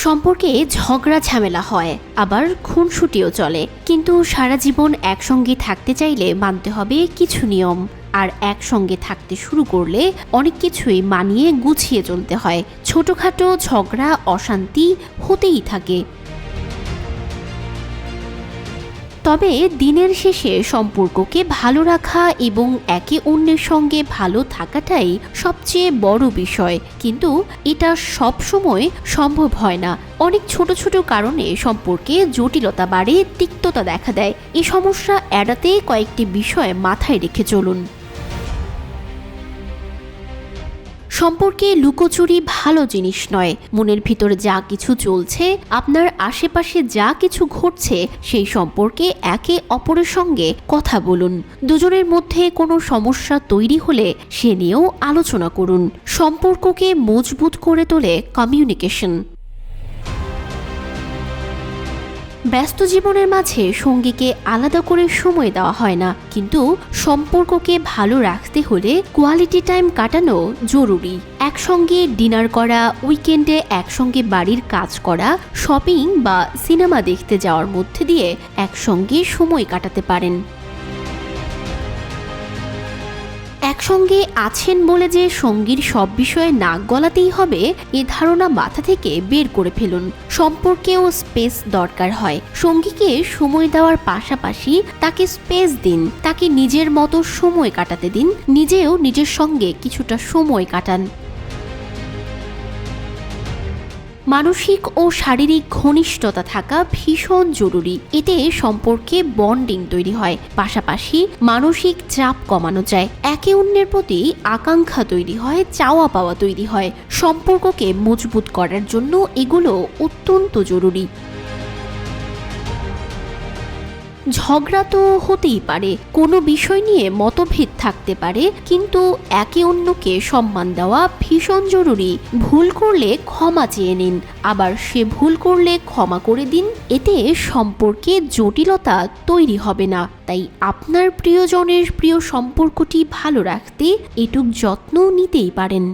সম্পর্কে ঝগড়া ঝামেলা হয়, আবার খুনসুটিও চলে, কিন্তু সারা জীবন একসঙ্গে থাকতে চাইলে মানতে হবে কিছু নিয়ম। আর একসঙ্গে থাকতে শুরু করলে অনেক কিছুই মানিয়ে গুছিয়ে চলতে হয়। ছোটখাটো ঝগড়া অশান্তি হতেই থাকে, তবে দিনের শেষে সম্পর্ককে ভালো রাখা এবং একে অন্যের সঙ্গে ভালো থাকাটাই সবচেয়ে বড় বিষয়। কিন্তু এটা সব সময় সম্ভব হয় না। অনেক ছোট ছোট কারণে সম্পর্কে জটিলতা বাড়ে, তিক্ততা দেখা দেয়। এই সমস্যা এড়াতে কয়েকটি বিষয় মাথায় রেখে চলুন। সম্পর্কে লুকোচুরি ভালো জিনিস নয়। মনের ভিতরে যা কিছু চলছে, আপনার আশেপাশে যা কিছু ঘটছে, সেই সম্পর্কে একে অপরের সঙ্গে কথা বলুন। দুজনের মধ্যে কোনো সমস্যা তৈরি হলে সে নিয়েও আলোচনা করুন। সম্পর্ককে মজবুত করে তোলে কমিউনিকেশন। ব্যস্ত জীবনের মাঝে সঙ্গীকে আলাদা করে সময় দেওয়া হয় না, কিন্তু সম্পর্ককে ভালো রাখতে হলে কোয়ালিটি টাইম কাটানো জরুরি। একসঙ্গে ডিনার করা, উইকেন্ডে একসঙ্গে বাড়ির কাজ করা, শপিং বা সিনেমা দেখতে যাওয়ার মধ্যে দিয়ে একসঙ্গে সময় কাটাতে পারেন। একসঙ্গে আছেন বলে যে সঙ্গীর সব বিষয়ে নাক গলাতেই হবে, এ ধারণা মাথা থেকে বের করে ফেলুন। সম্পর্কেও স্পেস দরকার হয়। সঙ্গীকে সময় দেওয়ার পাশাপাশি তাকে স্পেস দিন, তাকে নিজের মতো সময় কাটাতে দিন, নিজেও নিজের সঙ্গে কিছুটা সময় কাটান। মানসিক ও শারীরিক ঘনিষ্ঠতা থাকা ভীষণ জরুরি। এতে সম্পর্কে বন্ডিং তৈরি হয়, পাশাপাশি মানসিক চাপ কমানো যায়, একে অন্যের প্রতি আকাঙ্ক্ষা তৈরি হয়, চাওয়া পাওয়া তৈরি হয়। সম্পর্ককে মজবুত করার জন্য এগুলো অত্যন্ত জরুরি। ঝগড়া তো হতেই পারে, কোনো বিষয় নিয়ে মতভেদ থাকতে পারে, কিন্তু একে অন্যকে সম্মান দেওয়া ভীষণ জরুরি। ভুল করলে ক্ষমা চেয়ে নিন, আবার সে ভুল করলে ক্ষমা করে দিন। এতে সম্পর্কে জটিলতা তৈরি হবে না। তাই আপনার প্রিয়জনের প্রিয় সম্পর্কটি ভালো রাখতে এটুক যত্ন নিতেই পারেন।